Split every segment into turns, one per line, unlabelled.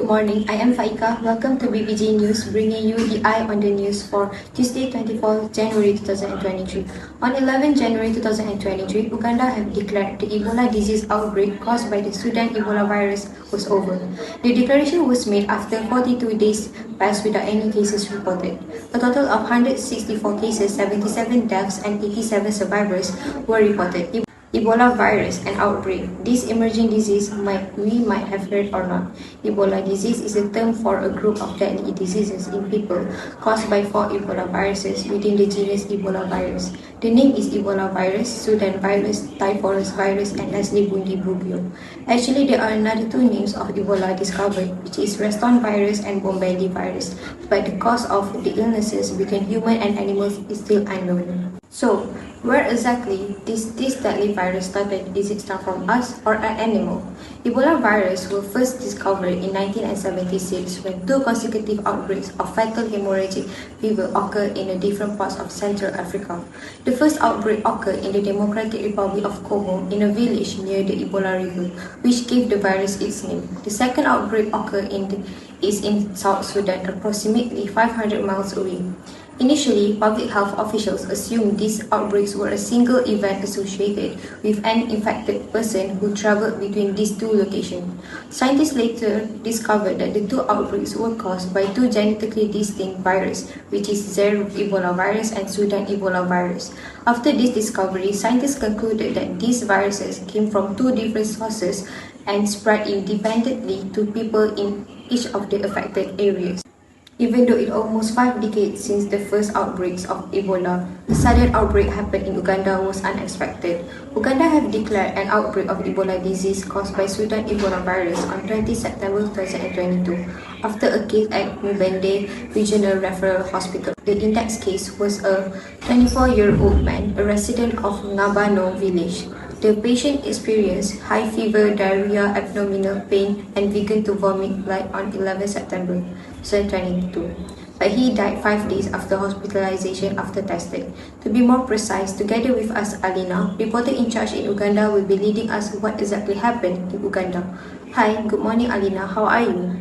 morning, I am FAIQAH. Welcome to BBJ News, bringing you the eye on the news for Tuesday, 24th January 2023. On 11 January 2023, Uganda have declared the Ebola disease outbreak caused by the Sudan Ebola virus was over. The declaration was made after 42 days passed without any cases reported. A total of 164 cases, 77 deaths, and 87 survivors were reported. Ebola virus and outbreak. This emerging disease we might have heard or not. Ebola disease is a term for a group of deadly diseases in people caused by 4 Ebola viruses within the genus Ebola virus. The name is Ebola virus, Sudan virus, typhus virus, and lastly Bundibugyo. Actually, there are another 2 names of Ebola discovered, which is Reston virus and Bombardier virus, but the cause of the illnesses between human and animals is still unknown. So, where exactly this deadly virus started? Is it start from us or an animal? Ebola virus was first discovered in 1976 when 2 consecutive outbreaks of fatal hemorrhagic fever occurred in different parts of Central Africa. The first outbreak occurred in the Democratic Republic of Congo in a village near the Ebola River, which gave the virus its name. The second outbreak occurred in South Sudan, approximately 500 miles away. Initially, public health officials assumed these outbreaks were a single event associated with an infected person who traveled between these 2 locations. Scientists later discovered that the 2 outbreaks were caused by 2 genetically distinct viruses, which is Zaire Ebola virus and Sudan Ebola virus. After this discovery, scientists concluded that these viruses came from 2 different sources and spread independently to people in each of the affected areas. Even though it almost 5 decades since the first outbreaks of Ebola, the sudden outbreak happened in Uganda was unexpected. Uganda have declared an outbreak of Ebola disease caused by Sudan Ebola virus on 20 September 2022 after a case at Mubende Regional Referral Hospital. The index case was a 24-year-old man, a resident of Ngabano village. The patient experienced high fever, diarrhea, abdominal pain, and began to vomit blood on 11 September 2022. But he died 5 days after hospitalization after testing. To be more precise, together with us, Alyna, reporter in charge in Uganda, will be leading us what exactly happened in Uganda. Hi, good morning, Alyna. How are you?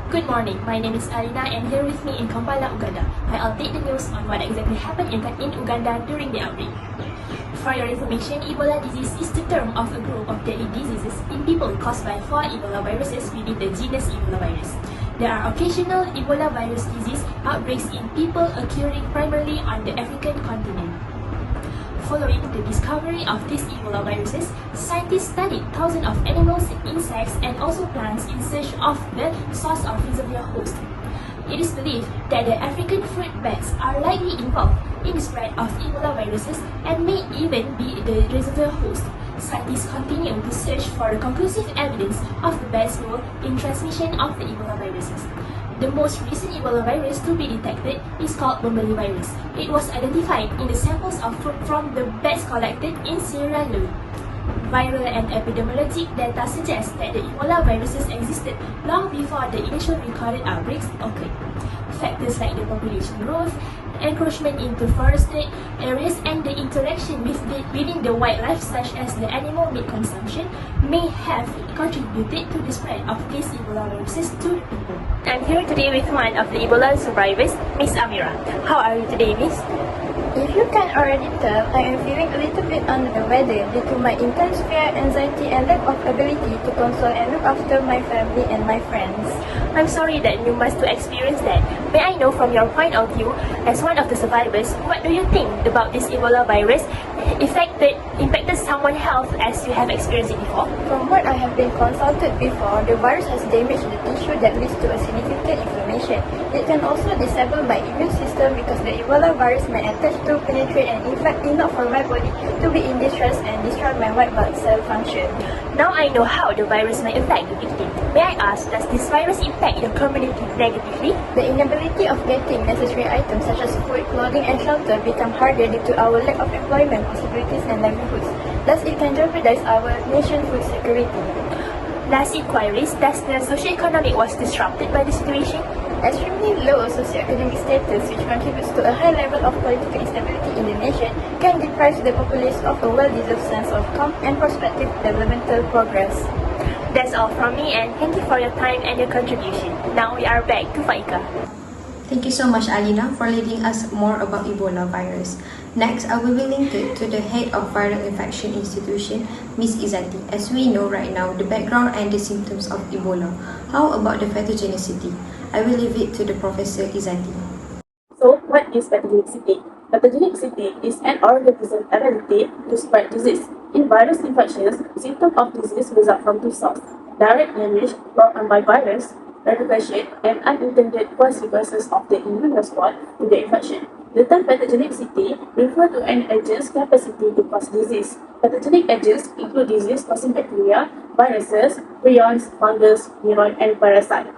Good morning, my name is Alyna and here with me in Kampala, Uganda. I'll update the news on what exactly happened in Uganda during the outbreak. For your information, Ebola disease is the term of a group of deadly diseases in people caused by 4 Ebola viruses within the genus Ebola virus. There are occasional Ebola virus disease outbreaks in people occurring primarily on the African continent. Following the discovery of these Ebola viruses, scientists studied thousands of animals, insects, and also plants in search of the source of reservoir host. It is believed that the African fruit bats are likely involved in the spread of Ebola viruses and may even be the reservoir host. Scientists continue to search for the conclusive evidence of the bat's role in transmission of the Ebola viruses. The most recent Ebola virus to be detected is called Bombardier virus. It was identified in the samples of fruit from the bats collected in Sierra Leone. Viral and epidemiologic data suggest that the Ebola viruses existed long before the initial recorded outbreaks occurred. Factors like the population growth, encroachment into forested areas, and the interaction within the wildlife, such as the animal meat consumption, may have contributed to the spread of these Ebola viruses to people. I'm here today with one of the Ebola survivors, Miss AMIRAH. How are you today, Miss?
If you can already tell, I am feeling a little bit under the weather due to my intense fear, anxiety, and lack of ability to console and look after my family and my friends.
I'm sorry that you must experience that. May I know from your point of view, as one of the survivors, what do you think about this Ebola virus impacted someone's health as you have experienced it before?
From what I have been consulted before, the virus has damaged the tissue that leads to a significant inflammation. It can also disable my immune system because the Ebola virus may attach to penetrate and infect enough for my body to be in distress and destroy my white blood cell function.
Now I know how the virus may affect the victim. May I ask, does this virus impact your community negatively?
The inability of getting necessary items such as food, clothing, and shelter become harder due to our lack of employment possibilities and livelihoods. Thus, it can jeopardize our nation's food security.
Last inquiries, does the socioeconomic was disrupted by the situation?
Extremely low socioeconomic status, which contributes to a high level of political instability in the nation, can deprive the populace of a well-deserved sense of calm and prospective developmental progress.
That's all from me, and thank you for your time and your contribution. Now we are back to FAIQAH.
Thank you so much, Alyna, for leading us more about Ebola virus. Next, I will be linked to the head of Viral Infection Institution, Ms. IZZATI, as we know right now the background and the symptoms of Ebola. How about the pathogenicity? I will leave it to the Professor IZZATI.
So, what is pathogenicity? Pathogenicity is an organism's ability to spread disease. In virus infections, symptoms of disease result from two sources: direct damage brought on by virus, replication, and unintended consequences of the immune response to the infection. The term pathogenicity refers to an agent's capacity to cause disease. Pathogenic agents include disease-causing bacteria, viruses, prions, fungus, viroid, and parasite.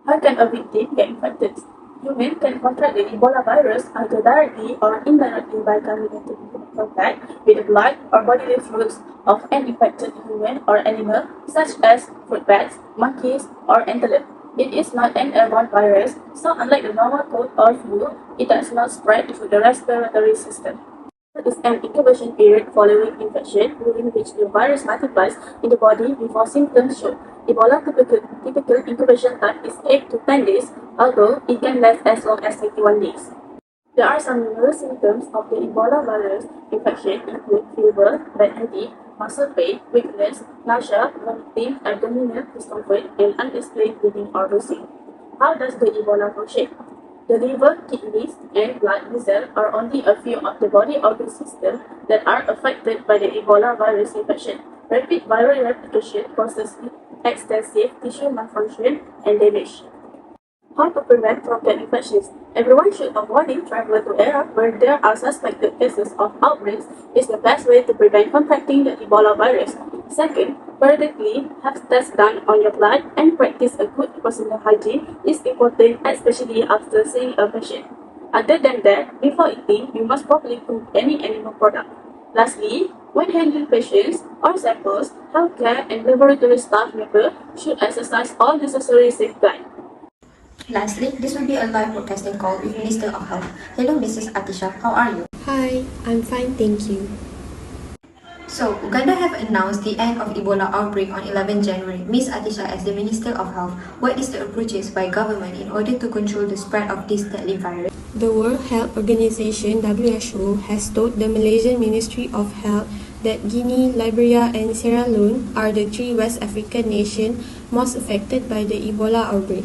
How can a victim get infected? Humans can contract the Ebola virus either directly or indirectly by coming into contact with the blood or bodily fluids of an infected human or animal, such as fruit bats, monkeys, or antelope. It is not an airborne virus, so unlike the normal cold or flu, it does not spread through the respiratory system. There is an incubation period following infection, during which the virus multiplies in the body before symptoms show. Ebola typical incubation time is 8 to 10 days, although it can last as long as 21 days. There are some numerous symptoms of the Ebola virus infection include fever, bad headache, muscle pain, weakness, nausea, vomiting, abdominal discomfort, and unexplained bleeding or bruising. How does the Ebola function? The liver, kidneys, and blood vessels are only a few of the body organ systems that are affected by the Ebola virus infection. Rapid viral replication causes extensive tissue malfunction and damage. How to prevent throat infections? Everyone should avoid travel to areas where there are suspected cases of outbreaks. Is the best way to prevent contracting the Ebola virus. Second, periodically have tests done on your blood and practice a good personal hygiene is important, especially after seeing a patient. Other than that, before eating, you must properly cook any animal product. Lastly, when handling patients or samples, healthcare and laboratory staff members should exercise all necessary safeguards.
Lastly, this will be a live broadcasting call with Minister of Health. Hello, Mrs. ATISYA. How are you?
Hi, I'm fine, thank you.
So, Uganda have announced the end of Ebola outbreak on 11 January. Ms. ATISYA, as the Minister of Health, what is the approaches by government in order to control the spread of this deadly virus?
The World Health Organization (WHO) has told the Malaysian Ministry of Health that Guinea, Liberia, and Sierra Leone are the three West African nations most affected by the Ebola outbreak.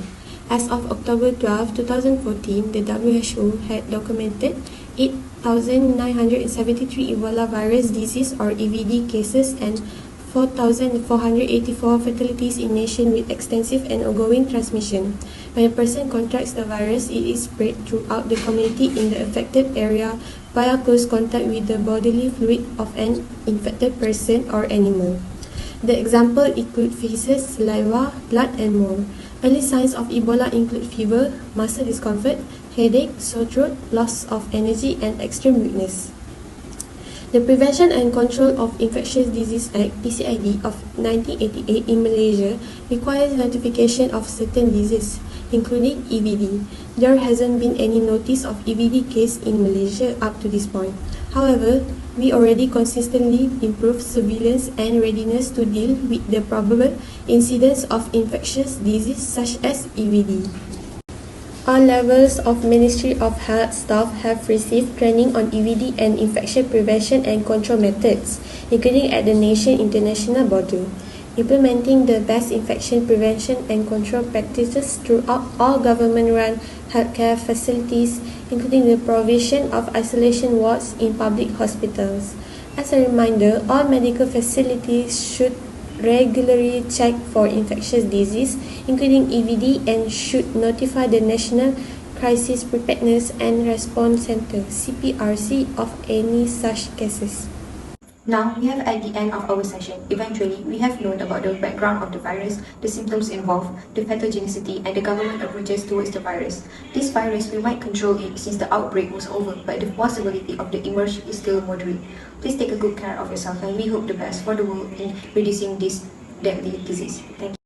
As of October 12, 2014, the WHO had documented 8,973 Ebola virus disease or EVD cases and 4,484 fatalities in nations with extensive and ongoing transmission. When a person contracts the virus, it is spread throughout the community in the affected area via close contact with the bodily fluid of an infected person or animal. The example include feces, saliva, blood, and more. Early signs of Ebola include fever, muscle discomfort, headache, sore throat, loss of energy, and extreme weakness. The Prevention and Control of Infectious Disease Act (PCID) of 1988 in Malaysia requires notification of certain diseases, including EVD. There hasn't been any notice of EVD case in Malaysia up to this point. However, we already consistently improve surveillance and readiness to deal with the probable incidence of infectious disease such as EVD. All levels of Ministry of Health staff have received training on EVD and infection prevention and control methods, including at the nation international border. Implementing the best infection prevention and control practices throughout all government-run healthcare facilities, including the provision of isolation wards in public hospitals. As a reminder, all medical facilities should regularly check for infectious disease, including EVD, and should notify the National Crisis Preparedness and Response Center (CPRC) of any such cases.
Now, we have at the end of our session. Eventually, we have known about the background of the virus, the symptoms involved, the pathogenicity, and the government approaches towards the virus. This virus, we might control it since the outbreak was over, but the possibility of the emerge is still moderate. Please take a good care of yourself, and we hope the best for the world in reducing this deadly disease. Thank you.